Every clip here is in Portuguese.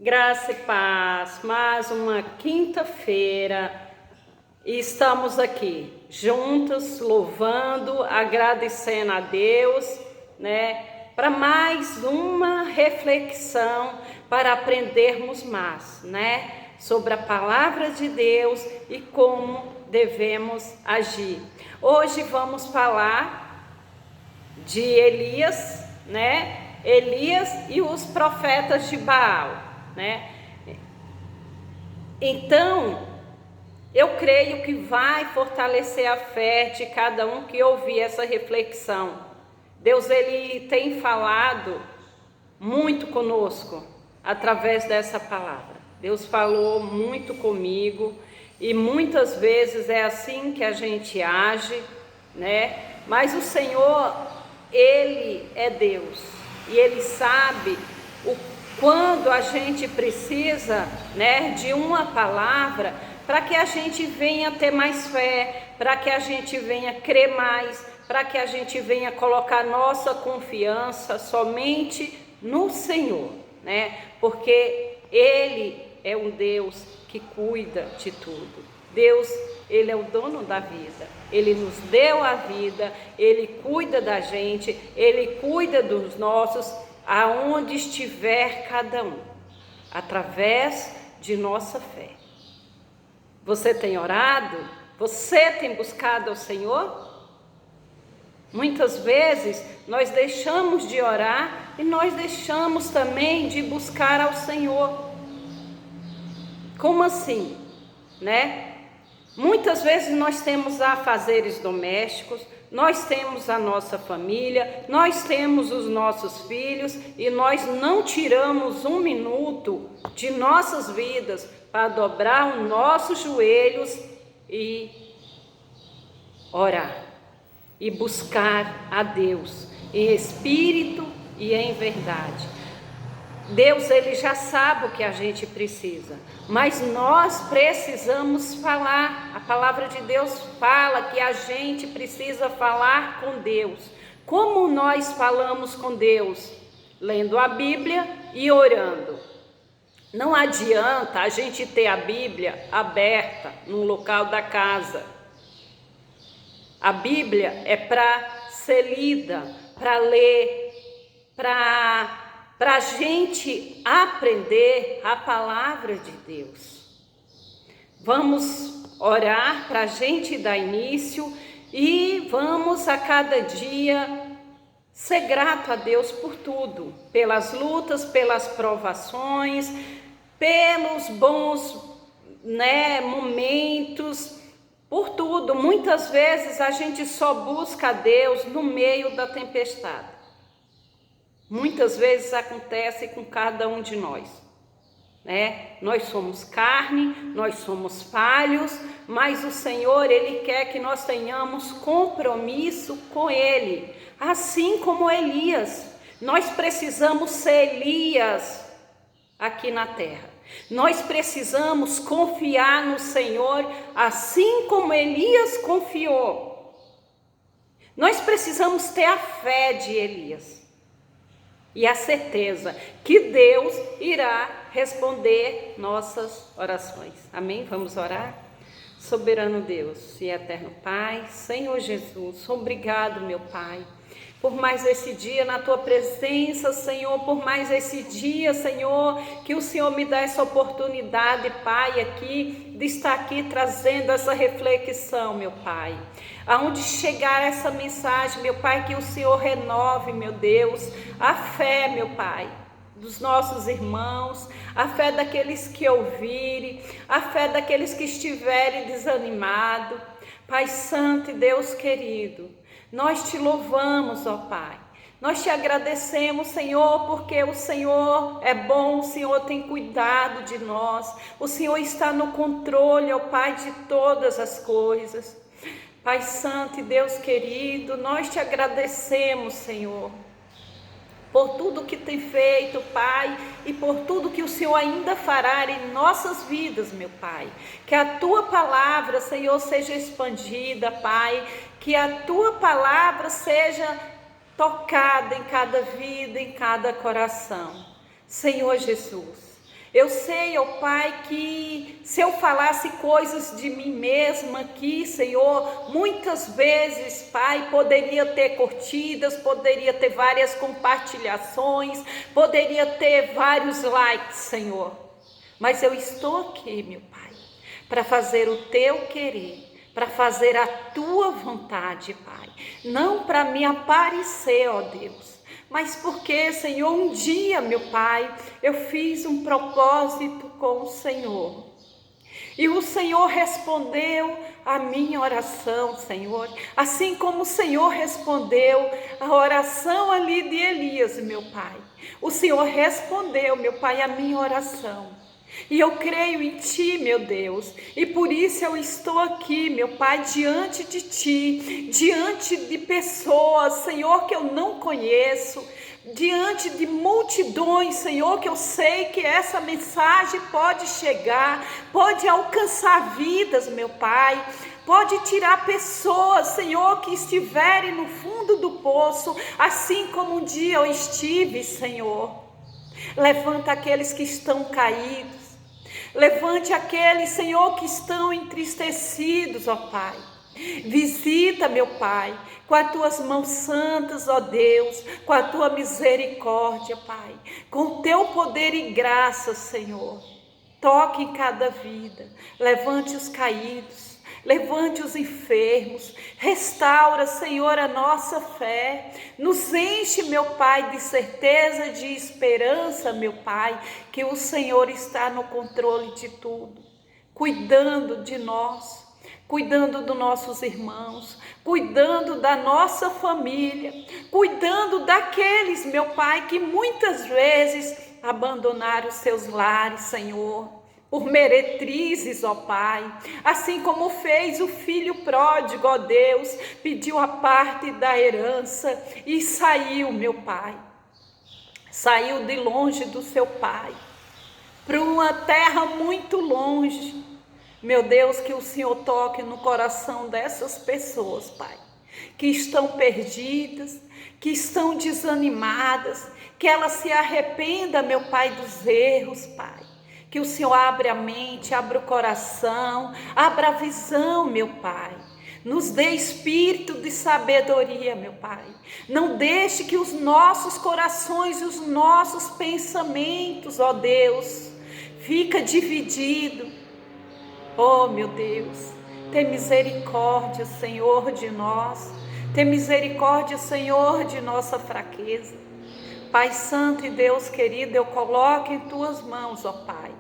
Graça e paz, mais uma quinta-feira e estamos aqui juntos, louvando, agradecendo a Deus, para mais uma reflexão, para aprendermos mais, sobre a palavra de Deus e como devemos agir. Hoje vamos falar de Elias, Elias e os profetas de Baal. Então, eu creio que vai fortalecer a fé de cada um que ouvir essa reflexão. Deus, Ele tem falado muito conosco através dessa palavra. Deus falou muito comigo e muitas vezes é assim que a gente age, Mas o Senhor, Ele é Deus e Ele sabe quando a gente precisa, de uma palavra para que a gente venha ter mais fé, para que a gente venha crer mais, para que a gente venha colocar nossa confiança somente no Senhor, Porque Ele é um Deus que cuida de tudo. Deus, Ele é o dono da vida, Ele nos deu a vida, Ele cuida da gente, Ele cuida dos nossos, aonde estiver cada um, através de nossa fé. Você tem orado? Você tem buscado ao Senhor? Muitas vezes nós deixamos de orar e nós deixamos também de buscar ao Senhor. Como assim? Muitas vezes nós temos afazeres domésticos, nós temos a nossa família, nós temos os nossos filhos e nós não tiramos um minuto de nossas vidas para dobrar os nossos joelhos e orar e buscar a Deus em espírito e em verdade. Deus, Ele já sabe o que a gente precisa, mas nós precisamos falar. A palavra de Deus fala que a gente precisa falar com Deus. Como nós falamos com Deus? Lendo a Bíblia e orando. Não adianta a gente ter a Bíblia aberta no local da casa. A Bíblia é para ser lida, para ler, para a gente aprender a palavra de Deus. Vamos orar para a gente dar início e vamos a cada dia ser grato a Deus por tudo, pelas lutas, pelas provações, pelos bons momentos, por tudo. Muitas vezes a gente só busca a Deus no meio da tempestade. Muitas vezes acontece com cada um de nós, Nós somos carne, nós somos falhos, mas o Senhor, Ele quer que nós tenhamos compromisso com Ele, assim como Elias. Nós precisamos ser Elias aqui na terra. Nós precisamos confiar no Senhor, assim como Elias confiou. Nós precisamos ter a fé de Elias e a certeza que Deus irá responder nossas orações. Amém? Vamos orar? Soberano Deus e eterno Pai, Senhor Jesus, obrigado, meu Pai, por mais esse dia na Tua presença, Senhor, por mais esse dia, Senhor, que o Senhor me dá essa oportunidade, Pai, aqui, de estar aqui trazendo essa reflexão, meu Pai. Aonde chegar essa mensagem, meu Pai, que o Senhor renove, meu Deus, a fé, meu Pai, dos nossos irmãos, a fé daqueles que ouvirem, a fé daqueles que estiverem desanimados. Pai Santo e Deus querido, nós te louvamos, ó Pai. Nós te agradecemos, Senhor, porque o Senhor é bom, o Senhor tem cuidado de nós, o Senhor está no controle, ó Pai, de todas as coisas. Pai Santo e Deus querido, nós te agradecemos, Senhor, por tudo que tem feito, Pai, e por tudo que o Senhor ainda fará em nossas vidas, meu Pai. Que a Tua palavra, Senhor, seja expandida, Pai, que a Tua palavra seja tocada em cada vida, em cada coração. Senhor Jesus, Eu sei, ó Pai, que se eu falasse coisas de mim mesma aqui, Senhor, muitas vezes, Pai, poderia ter curtidas, poderia ter várias compartilhações, poderia ter vários likes, Senhor. Mas eu estou aqui, meu Pai, para fazer o Teu querer, para fazer a Tua vontade, Pai. Não para me aparecer, ó Deus, mas porque, Senhor, um dia, meu Pai, eu fiz um propósito com o Senhor. E o Senhor respondeu a minha oração, Senhor. Assim como o Senhor respondeu a oração ali de Elias, meu Pai. O Senhor respondeu, meu Pai, a minha oração. E eu creio em Ti, meu Deus, e por isso eu estou aqui, meu Pai, diante de Ti, diante de pessoas, Senhor, que eu não conheço, diante de multidões, Senhor, que eu sei que essa mensagem pode chegar, pode alcançar vidas, meu Pai, pode tirar pessoas, Senhor, que estiverem no fundo do poço, assim como um dia eu estive, Senhor. Levanta aqueles que estão caídos. Levante aqueles, Senhor, que estão entristecidos, ó Pai. Visita, meu Pai, com as Tuas mãos santas, ó Deus, com a Tua misericórdia, Pai, com o Teu poder e graça, Senhor. Toque em cada vida, levante os caídos, levante os enfermos, restaura, Senhor, a nossa fé, nos enche, meu Pai, de certeza, de esperança, meu Pai, que o Senhor está no controle de tudo, cuidando de nós, cuidando dos nossos irmãos, cuidando da nossa família, cuidando daqueles, meu Pai, que muitas vezes abandonaram os seus lares, Senhor, por meretrizes, ó Pai, assim como fez o filho pródigo, ó Deus, pediu a parte da herança e saiu, meu Pai, saiu de longe do seu pai, para uma terra muito longe. Meu Deus, que o Senhor toque no coração dessas pessoas, Pai, que estão perdidas, que estão desanimadas, que elas se arrependam, meu Pai, dos erros, Pai. Que o Senhor abra a mente, abra o coração, abra a visão, meu Pai. Nos dê espírito de sabedoria, meu Pai. Não deixe que os nossos corações e os nossos pensamentos, ó Deus, fica dividido. Oh, meu Deus, tem misericórdia, Senhor, de nós. Tem misericórdia, Senhor, de nossa fraqueza. Pai Santo e Deus querido, eu coloco em Tuas mãos, ó Pai.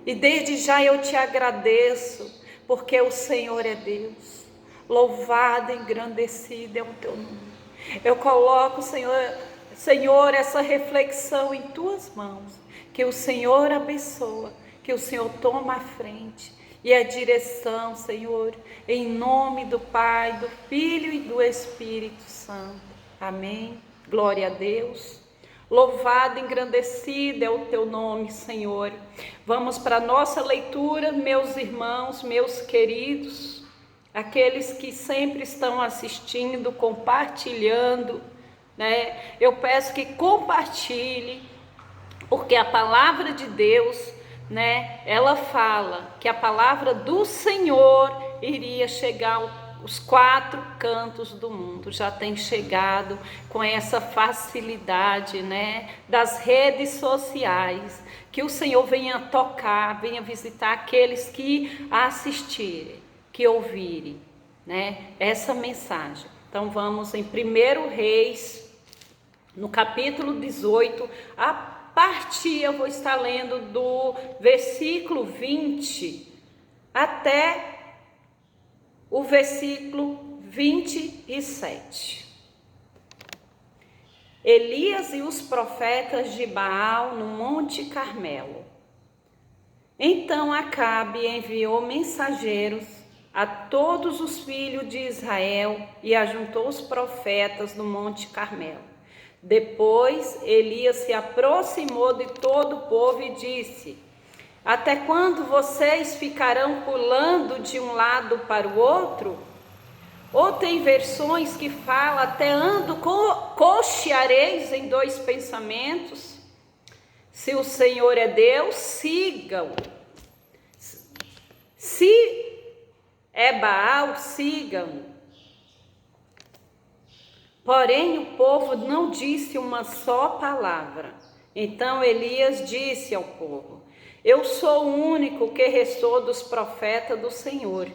E desde já eu Te agradeço, porque o Senhor é Deus. Louvado e engrandecido é o Teu nome. Eu coloco, Senhor, essa reflexão em Tuas mãos. Que o Senhor abençoa, que o Senhor toma a frente e a direção, Senhor, em nome do Pai, do Filho e do Espírito Santo. Amém. Glória a Deus. Louvado e engrandecido é o Teu nome, Senhor. Vamos para a nossa leitura, meus irmãos, meus queridos, aqueles que sempre estão assistindo, compartilhando, né? Eu peço que compartilhe, porque a palavra de Deus, né? Ela fala que a palavra do Senhor iria chegar os 4 cantos do mundo, já tem chegado com essa facilidade, né, das redes sociais, que o Senhor venha tocar, venha visitar aqueles que assistirem, que ouvirem, né, essa mensagem. Então vamos em 1 Reis, no capítulo 18, a partir, eu vou estar lendo do versículo 20 até o versículo 27. Elias e os profetas de Baal no Monte Carmelo. Então Acabe enviou mensageiros a todos os filhos de Israel e ajuntou os profetas no Monte Carmelo. Depois Elias se aproximou de todo o povo e disse: até quando vocês ficarão pulando de um lado para o outro? Ou tem versões que falam, até ando cocheareis em 2 pensamentos? Se o Senhor é Deus, sigam. Se é Baal, sigam. Porém, o povo não disse uma só palavra. Então Elias disse ao povo: eu sou o único que restou dos profetas do Senhor,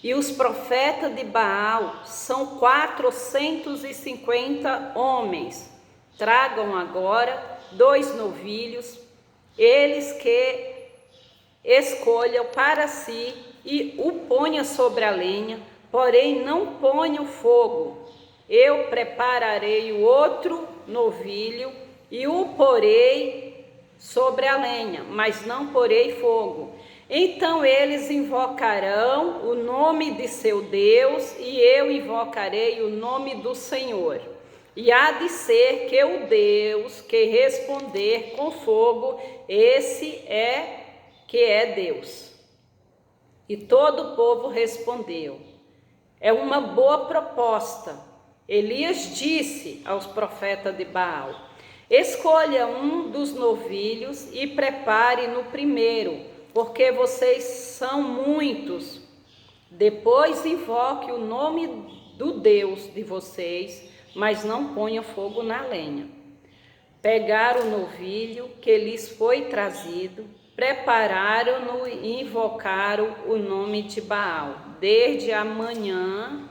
e os profetas de Baal são 450 homens. Tragam agora 2 novilhos, eles que escolham para si e o ponha sobre a lenha, porém não ponham fogo. Eu prepararei o outro novilho e o porei sobre a lenha, mas não porei fogo. Então eles invocarão o nome de seu Deus e eu invocarei o nome do Senhor. E há de ser que o Deus que responder com fogo, esse é que é Deus. E todo o povo respondeu: é uma boa proposta. Elias disse aos profetas de Baal: escolha um dos novilhos e prepare no primeiro, porque vocês são muitos. Depois invoque o nome do Deus de vocês, mas não ponha fogo na lenha. Pegaram o novilho que lhes foi trazido, prepararam-no e invocaram o nome de Baal, desde a manhã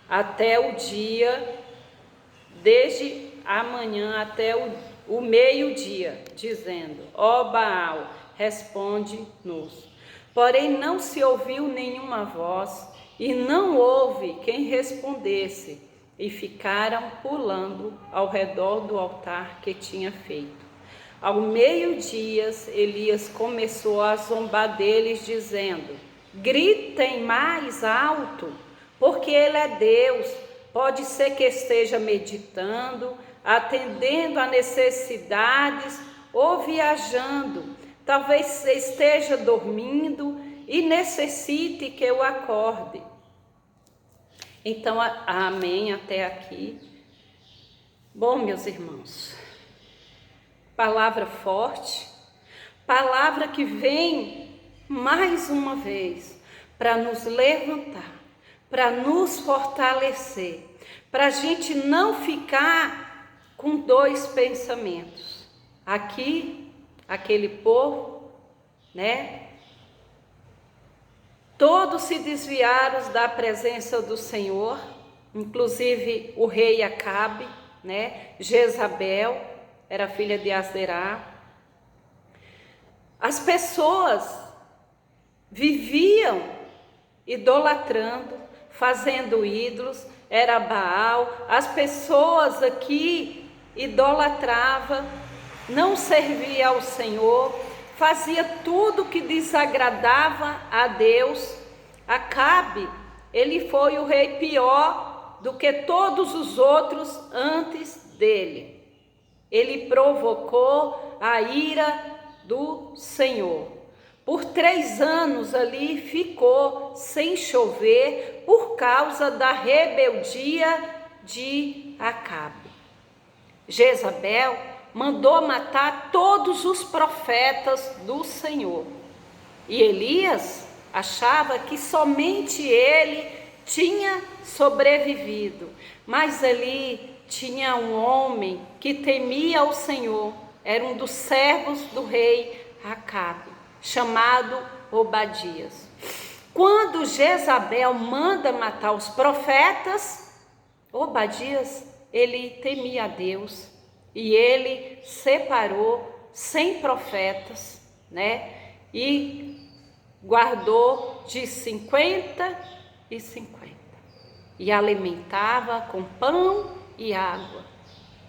até o dia, desde a manhã até o meio-dia, dizendo: ó Baal, responde-nos. Porém não se ouviu nenhuma voz, e não houve quem respondesse, e ficaram pulando ao redor do altar que tinha feito. Ao meio-dia, Elias começou a zombar deles, dizendo: gritem mais alto, porque ele é Deus. Pode ser que esteja meditando, atendendo a necessidades ou viajando. Talvez esteja dormindo e necessite que eu acorde. Então, amém até aqui. Bom, meus irmãos, palavra forte, palavra que vem mais uma vez para nos levantar, para nos fortalecer, para a gente não ficar com 2 pensamentos. Aqui, aquele povo, né? Todos se desviaram da presença do Senhor, inclusive o rei Acabe, né? Jezabel era filha de Azerá. As pessoas viviam idolatrando, fazendo ídolos, era Baal. As pessoas aqui idolatravam, não serviam ao Senhor, fazia tudo que desagradava a Deus. Acabe, ele foi o rei pior do que todos os outros antes dele. Ele provocou a ira do Senhor. Por 3 anos ali ficou sem chover por causa da rebeldia de Acabe. Jezabel mandou matar todos os profetas do Senhor. E Elias achava que somente ele tinha sobrevivido. Mas ali tinha um homem que temia o Senhor, era um dos servos do rei Acabe, chamado Obadias. Quando Jezabel manda matar os profetas, Obadias, ele temia a Deus e ele separou 100 profetas, né? E guardou de 50 e 50 e alimentava com pão e água.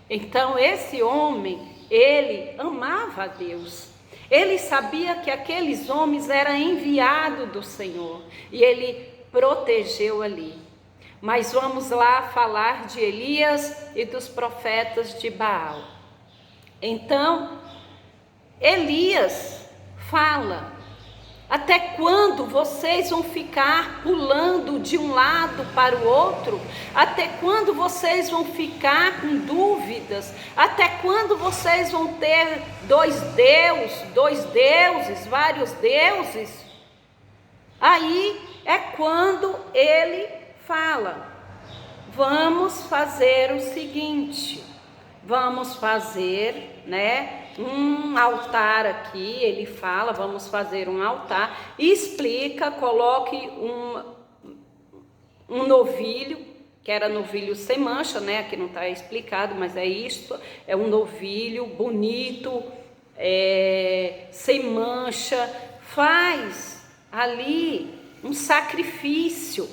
Então esse homem, ele amava a Deus. Ele sabia que aqueles homens eram enviados do Senhor e ele protegeu ali. Mas vamos lá falar de Elias e dos profetas de Baal. Então, Elias fala Até quando vocês vão ficar pulando de um lado para o outro? Até quando vocês vão ficar com dúvidas? Até quando vocês vão ter dois deuses, vários deuses? Aí é quando ele fala: vamos fazer o seguinte, vamos fazer, um altar aqui. Ele fala, vamos fazer um altar, explica, coloque um novilho, que era novilho sem mancha, aqui não está explicado, mas é isso, é um novilho bonito, sem mancha, faz ali um sacrifício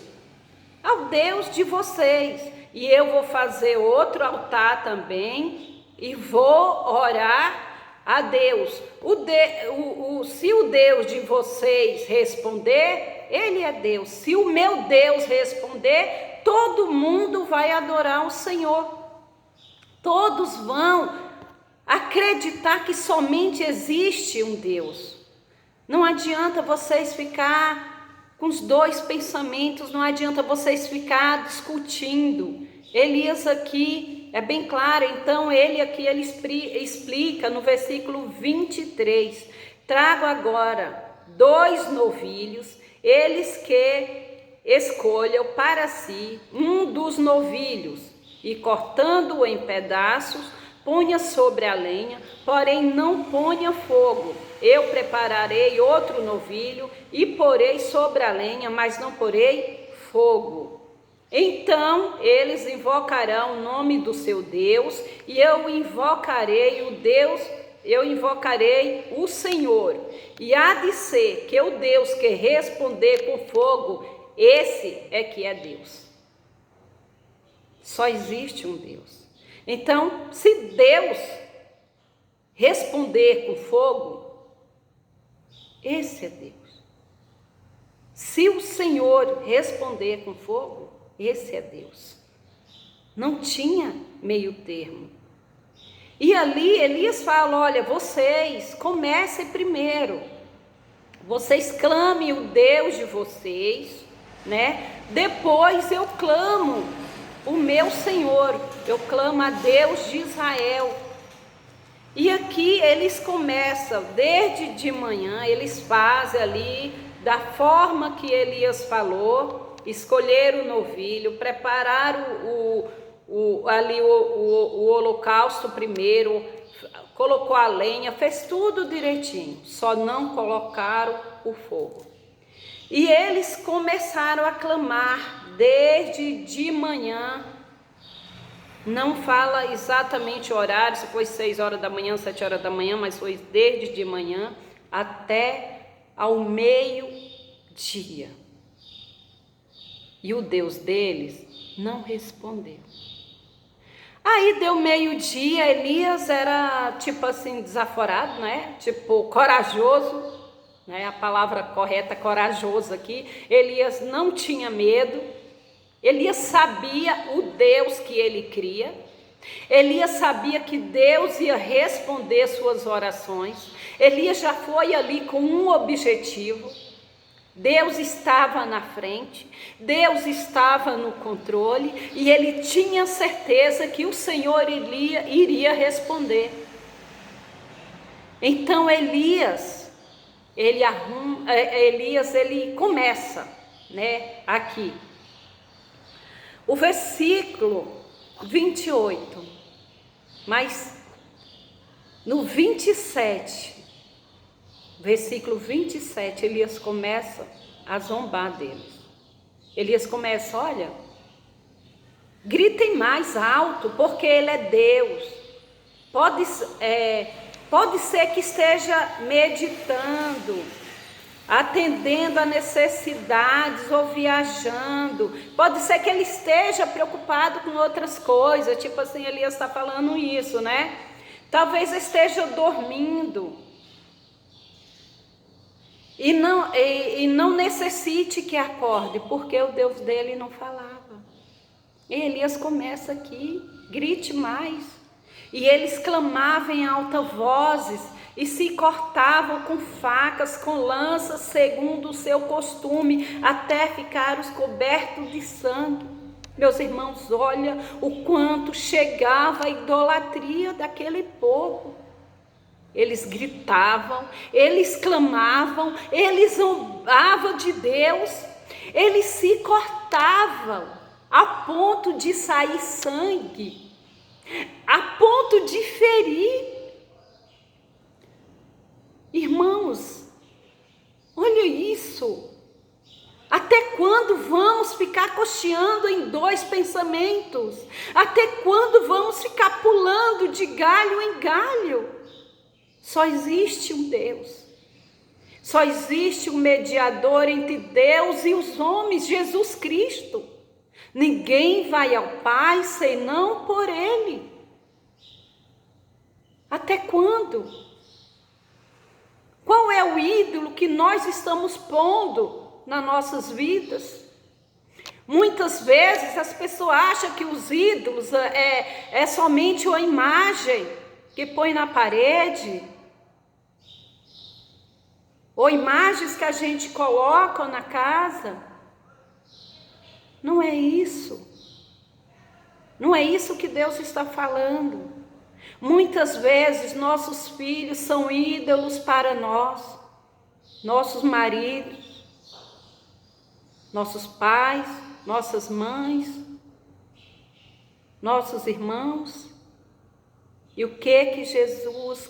ao Deus de vocês, e eu vou fazer outro altar também, e vou orar a Deus. Se o Deus de vocês responder, ele é Deus. Se o meu Deus responder, todo mundo vai adorar o Senhor. Todos vão acreditar que somente existe um Deus. Não adianta vocês ficar com os dois pensamentos, não adianta vocês ficar discutindo. Elias aqui é bem claro, então ele explica no versículo 23, trago agora 2 novilhos, eles que escolham para si um dos novilhos, e cortando-o em pedaços, ponha sobre a lenha, porém não ponha fogo. Eu prepararei outro novilho e porei sobre a lenha, mas não porei fogo. Então eles invocarão o nome do seu Deus, e eu invocarei o Senhor. E há de ser que o Deus que responder com fogo, esse é que é Deus. Só existe um Deus. Então, se Deus responder com fogo, esse é Deus. Se o Senhor responder com fogo, esse é Deus. Não tinha meio termo. E ali Elias fala: olha, vocês comecem primeiro. Vocês clamem o Deus de vocês, Depois eu clamo o meu Senhor. Eu clamo a Deus de Israel. E aqui eles começam, desde de manhã, eles fazem ali da forma que Elias falou. Escolher o novilho, preparar o holocausto primeiro, colocou a lenha, fez tudo direitinho, só não colocaram o fogo. E eles começaram a clamar desde de manhã, não fala exatamente o horário, se foi 6 horas da manhã, 7 horas da manhã, mas foi desde de manhã até ao meio-dia. E o Deus deles não respondeu. Aí deu meio-dia, Elias era tipo assim, desaforado, tipo corajoso, a palavra correta, corajoso aqui. Elias não tinha medo, Elias sabia o Deus que ele cria, Elias sabia que Deus ia responder suas orações. Elias já foi ali com um objetivo. Deus estava na frente, Deus estava no controle, e ele tinha certeza que o Senhor iria responder. Então Elias começa, aqui. O versículo 28, mas no 27, versículo 27, Elias começa a zombar deles. Elias começa: olha, gritem mais alto, porque ele é Deus. Pode ser que esteja meditando, atendendo a necessidades ou viajando. Pode ser que ele esteja preocupado com outras coisas, tipo assim, Elias está falando isso, Talvez esteja dormindo. E não necessite que acorde, porque o Deus dele não falava. E Elias começa aqui: grite mais. E eles clamavam em alta vozes, e se cortavam com facas, com lanças, segundo o seu costume, até ficar os cobertos de sangue. Meus irmãos, olha o quanto chegava a idolatria daquele povo. Eles gritavam, eles clamavam, eles zombavam de Deus, eles se cortavam a ponto de sair sangue, a ponto de ferir. Irmãos, olha isso. Até quando vamos ficar cocheando em dois pensamentos? Até quando vamos ficar pulando de galho em galho? Só existe um Deus. Só existe um mediador entre Deus e os homens, Jesus Cristo. Ninguém vai ao Pai senão por Ele. Até quando? Qual é o ídolo que nós estamos pondo nas nossas vidas? Muitas vezes as pessoas acham que os ídolos é somente uma imagem que põe na parede, ou imagens que a gente coloca na casa. Não é isso. Não é isso que Deus está falando. Muitas vezes nossos filhos são ídolos para nós, nossos maridos, nossos pais, nossas mães, nossos irmãos. E o que Jesus,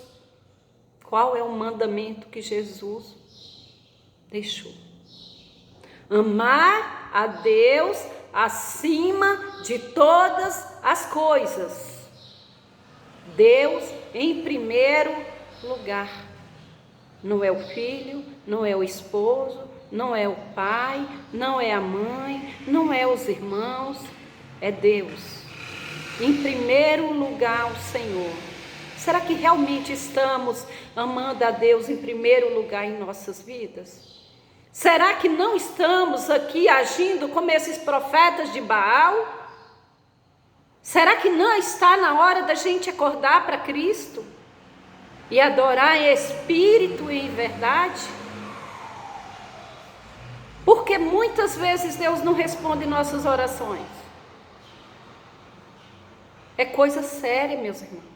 qual é o mandamento que Jesus deixou? Amar a Deus acima de todas as coisas. Deus em primeiro lugar. Não é o filho, não é o esposo, não é o pai, não é a mãe, não é os irmãos, é Deus. Em primeiro lugar, o Senhor. Será que realmente estamos amando a Deus em primeiro lugar em nossas vidas? Será que não estamos aqui agindo como esses profetas de Baal? Será que não está na hora da gente acordar para Cristo e adorar em espírito e em verdade? Porque muitas vezes Deus não responde nossas orações. É coisa séria, meus irmãos.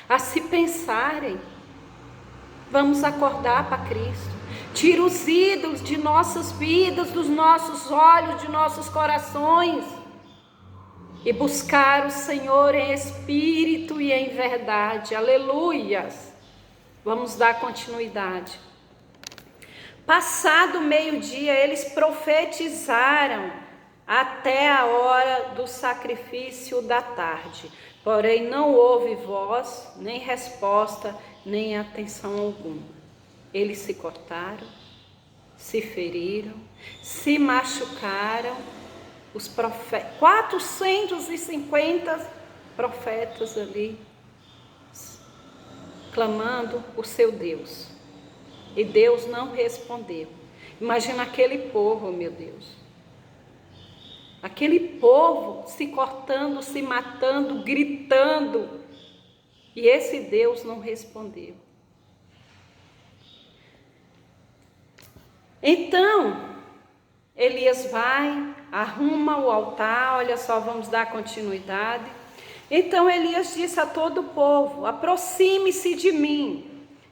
A se pensarem, vamos acordar para Cristo. Tira os ídolos de nossas vidas, dos nossos olhos, de nossos corações. E buscar o Senhor em espírito e em verdade. Aleluias. Vamos dar continuidade. Passado o meio-dia, eles profetizaram até a hora do sacrifício da tarde. Porém, não houve voz, nem resposta, nem atenção alguma. Eles se cortaram, se feriram, se machucaram. Os 450 profetas ali, clamando o seu Deus. E Deus não respondeu. Imagina aquele povo, meu Deus. Aquele povo se cortando, se matando, gritando. E esse Deus não respondeu. Então, Elias vai, arruma o altar, olha só, vamos dar continuidade. Então Elias disse a todo o povo: aproxime-se de mim.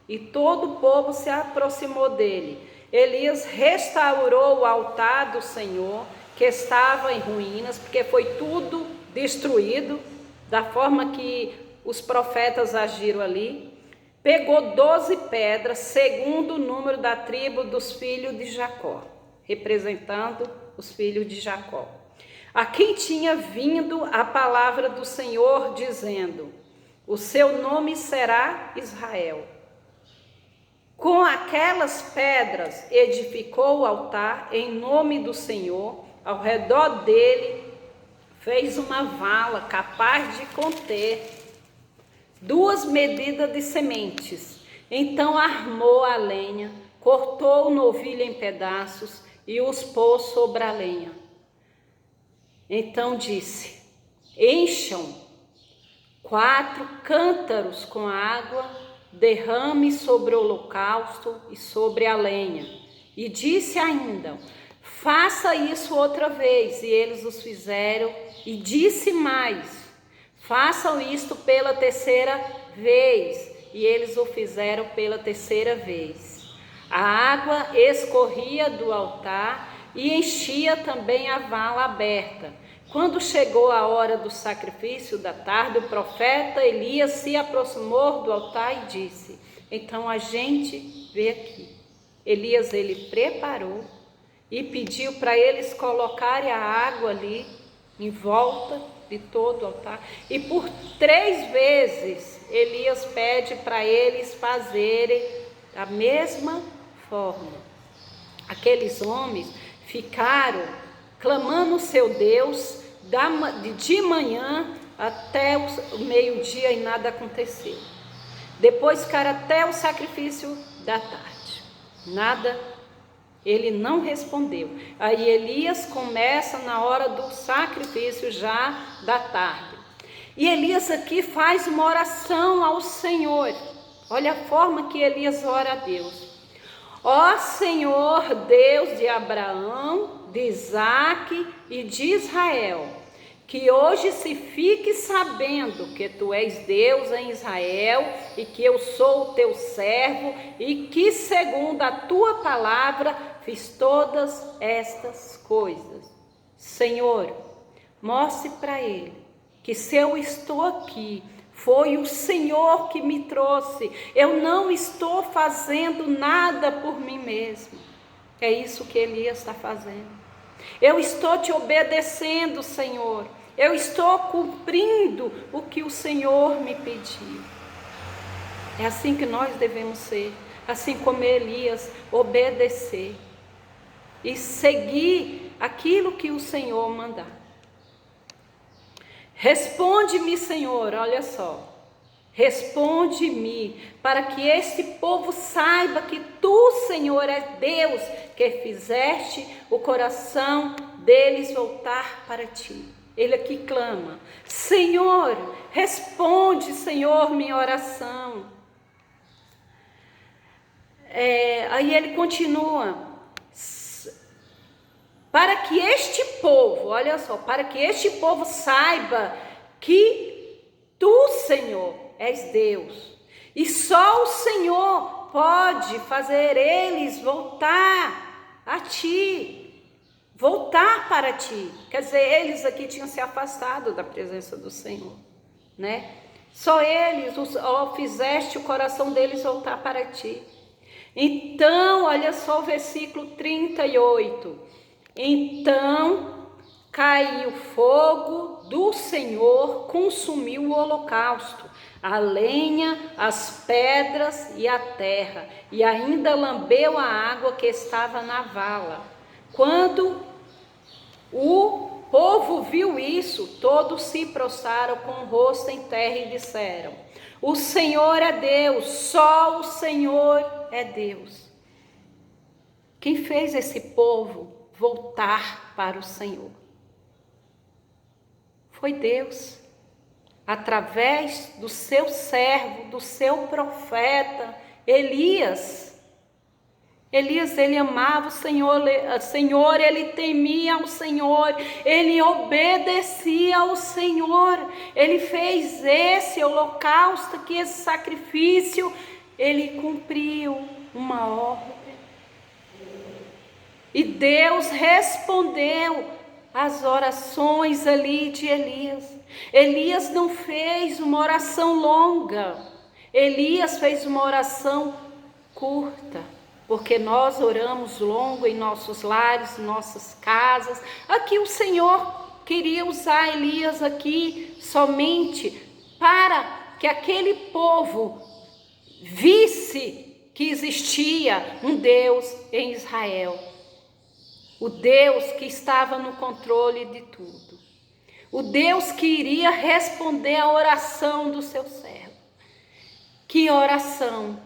E todo o povo se aproximou dele. Elias restaurou o altar do Senhor, que estava em ruínas, porque foi tudo destruído, da forma que os profetas agiram ali. Pegou 12 pedras, segundo o número da tribo dos filhos de Jacó, representando os filhos de Jacó, a quem tinha vindo a palavra do Senhor, dizendo: o seu nome será Israel. Com aquelas pedras edificou o altar em nome do Senhor. Ao redor dele fez uma vala capaz de conter 2 medidas de sementes. Então armou a lenha, cortou o novilho em pedaços e os pôs sobre a lenha. Então disse: encham 4 cântaros com água derrame sobre o holocausto e sobre a lenha. E disse ainda: faça isso outra vez. E eles os fizeram. E disse mais: façam isto pela terceira vez. E eles o fizeram pela terceira vez. A água escorria do altar e enchia também a vala aberta. Quando chegou a hora do sacrifício da tarde, o profeta Elias se aproximou do altar e disse: então a gente vê aqui. Elias, ele preparou e pediu para eles colocarem a água ali em volta de todo o altar. E por 3 vezes Elias pede para eles fazerem da mesma forma. Aqueles homens ficaram clamando o seu Deus de manhã até o meio-dia e nada aconteceu. Depois ficaram até o sacrifício da tarde. Nada, ele não respondeu. Aí Elias começa na hora do sacrifício já da tarde. E Elias aqui faz uma oração ao Senhor. Olha a forma que Elias ora a Deus. Ó Senhor, Deus de Abraão, de Isaque e de Israel, que hoje se fique sabendo que tu és Deus em Israel e que eu sou o teu servo e que segundo a tua palavra fiz todas estas coisas. Senhor, mostre para ele que se eu estou aqui, foi o Senhor que me trouxe. Eu não estou fazendo nada por mim mesmo. É isso que Elias está fazendo. Eu estou te obedecendo, Senhor. Eu estou cumprindo o que o Senhor me pediu. É assim que nós devemos ser. Assim como Elias, obedecer e seguir aquilo que o Senhor mandar. Responde-me, Senhor, olha só. Responde-me, para que este povo saiba que tu, Senhor, é Deus, que fizeste o coração deles voltar para ti. Ele aqui clama: Senhor, responde, Senhor, minha oração. Aí ele continua: para que este povo, olha só, para que este povo saiba que tu, Senhor, és Deus, e só o Senhor pode fazer eles voltar a ti, voltar para ti. Quer dizer, eles aqui tinham se afastado da presença do Senhor, né? Só eles fizeste o coração deles voltar para ti. Então, olha só o versículo 38. Então caiu fogo do Senhor, consumiu o holocausto, a lenha, as pedras e a terra, e ainda lambeu a água que estava na vala. Quando o povo viu isso, todos se prostraram com o rosto em terra e disseram: o Senhor é Deus, só o Senhor é Deus. Quem fez esse povo voltar para o Senhor foi Deus, através do seu servo, do seu profeta Elias. Elias, ele amava o Senhor, ele temia ao Senhor, ele obedecia ao Senhor, ele fez esse holocausto, que esse sacrifício, ele cumpriu uma ordem. E Deus respondeu às orações ali de Elias. Elias não fez uma oração longa, Elias fez uma oração curta, porque nós oramos longo em nossos lares, em nossas casas. Aqui o Senhor queria usar Elias aqui somente para que aquele povo visse que existia um Deus em Israel. O Deus que estava no controle de tudo. O Deus que iria responder à oração do seu servo. Que oração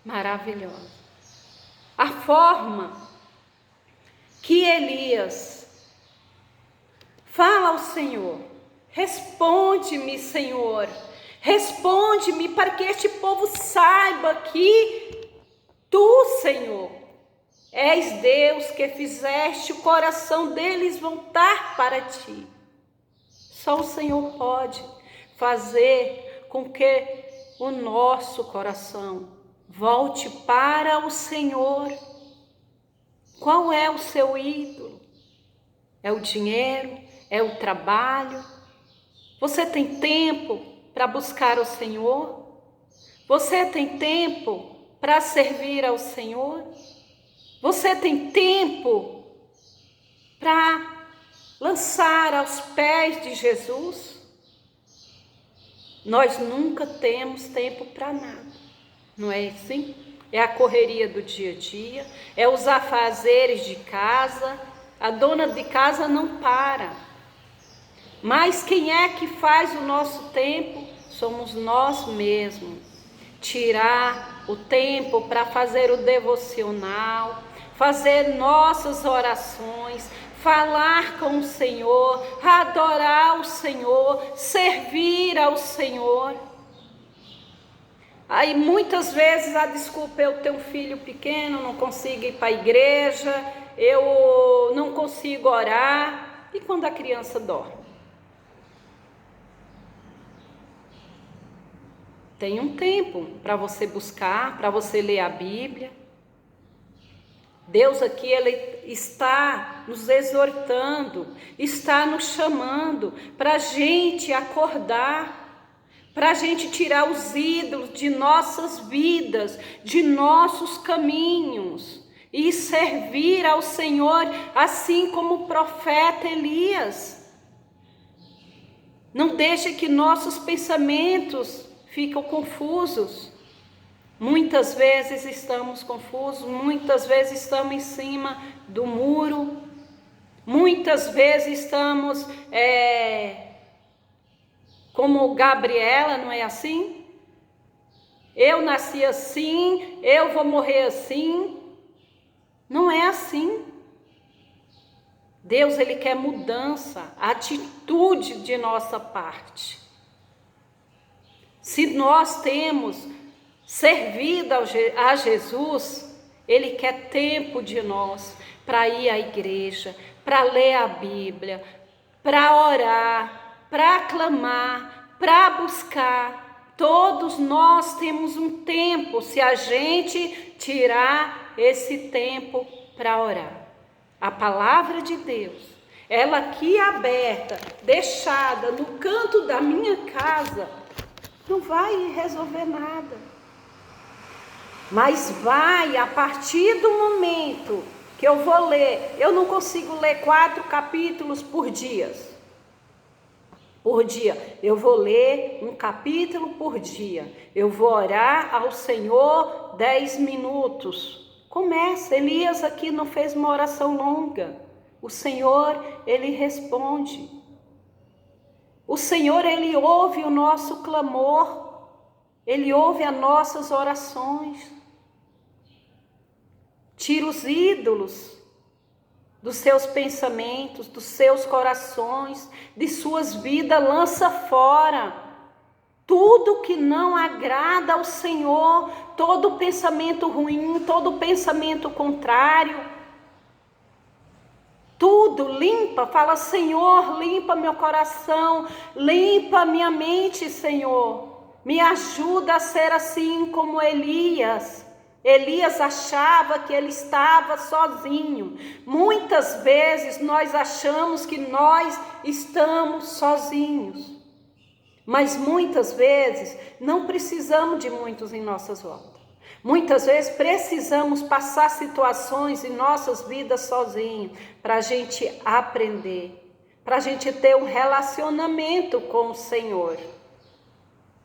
maravilhosa. A forma que Elias fala ao Senhor: responde-me, Senhor, Responde-me para que este povo saiba que tu, Senhor, és Deus que fizeste o coração deles voltar para ti. Só o Senhor pode fazer com que o nosso coração volte para o Senhor. Qual é o seu ídolo? É o dinheiro? É o trabalho? Você tem tempo para buscar o Senhor? Você tem tempo para servir ao Senhor? Você tem tempo para lançar aos pés de Jesus? Nós nunca temos tempo para nada, não é assim? É a correria do dia a dia, é os afazeres de casa. A dona de casa não para. Mas quem é que faz o nosso tempo? Somos nós mesmos. Tirar o tempo para fazer o devocional, fazer nossas orações, falar com o Senhor, adorar o Senhor, servir ao Senhor. Aí muitas vezes a desculpa é: eu tenho um filho pequeno, não consigo ir para a igreja, eu não consigo orar. E quando a criança dorme? Tem um tempo para você buscar, para você ler a Bíblia. Deus aqui, Ele está nos exortando, está nos chamando para a gente acordar, para a gente tirar os ídolos de nossas vidas, de nossos caminhos e servir ao Senhor, assim como o profeta Elias. Não deixe que nossos pensamentos fiquem confusos. Muitas vezes estamos confusos, muitas vezes estamos em cima do muro, muitas vezes estamos como Gabriela, não é assim? Eu nasci assim, eu vou morrer assim. Não é assim. Deus, Ele quer mudança, atitude de nossa parte. Se nós temos servido a Jesus, Ele quer tempo de nós para ir à igreja, para ler a Bíblia, para orar, para clamar, para buscar. Todos nós temos um tempo, se a gente tirar esse tempo para orar. A palavra de Deus, ela aqui aberta, deixada no canto da minha casa, não vai resolver nada. Mas vai, a partir do momento que eu vou ler, eu não consigo ler 4 capítulos por dia. Eu vou ler um capítulo por dia. Eu vou orar ao Senhor 10 minutos. Começa. Elias aqui não fez uma oração longa. O Senhor, Ele responde. O Senhor, Ele ouve o nosso clamor. Ele ouve as nossas orações. Tira os ídolos dos seus pensamentos, dos seus corações, de suas vidas, lança fora tudo que não agrada ao Senhor, todo pensamento ruim, todo pensamento contrário, tudo limpa. Fala: Senhor, limpa meu coração, limpa minha mente, Senhor, me ajuda a ser assim como Elias. Elias achava que ele estava sozinho. Muitas vezes nós achamos que nós estamos sozinhos. Mas muitas vezes não precisamos de muitos em nossas voltas. Muitas vezes precisamos passar situações em nossas vidas sozinhos para a gente aprender, para a gente ter um relacionamento com o Senhor.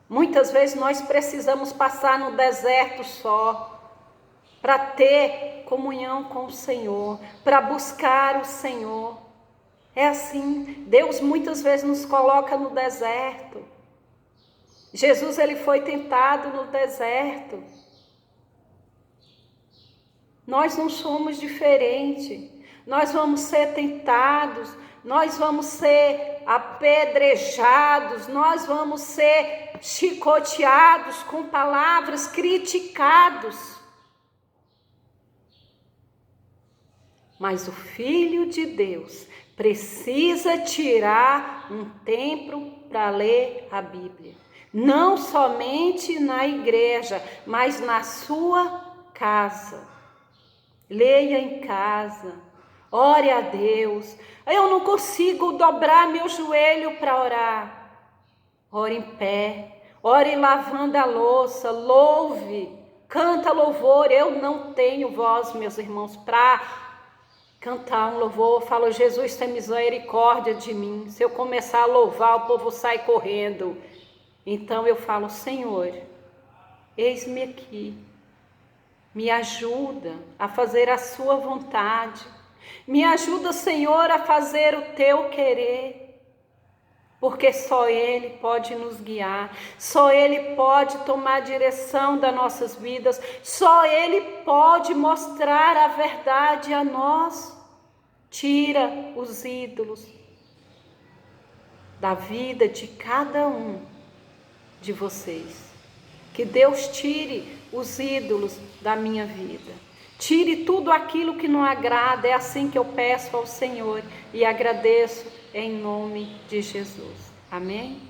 Muitas vezes nós precisamos passar no deserto só, para ter comunhão com o Senhor, para buscar o Senhor. É assim, Deus muitas vezes nos coloca no deserto. Jesus, Ele foi tentado no deserto. Nós não somos diferentes. Nós vamos ser tentados nós vamos ser apedrejados, nós vamos ser chicoteados com palavras, criticados. Mas o Filho de Deus precisa tirar um tempo para ler a Bíblia. Não somente na igreja, mas na sua casa. Leia em casa, ore a Deus. Eu não consigo dobrar meu joelho para orar. Ore em pé, ore lavando a louça, louve, canta louvor. Eu não tenho voz, meus irmãos, para cantar um louvor. Eu falo, Jesus, tem misericórdia de mim. Se eu começar a louvar, o povo sai correndo. Então eu falo, Senhor, eis-me aqui. Me ajuda a fazer a sua vontade. Me ajuda, Senhor, a fazer o teu querer. Porque só Ele pode nos guiar. Só Ele pode tomar a direção das nossas vidas. Só Ele pode mostrar a verdade a nós. Tira os ídolos da vida de cada um de vocês. Que Deus tire os ídolos da minha vida. Tire tudo aquilo que não agrada. É assim que eu peço ao Senhor e agradeço em nome de Jesus. Amém?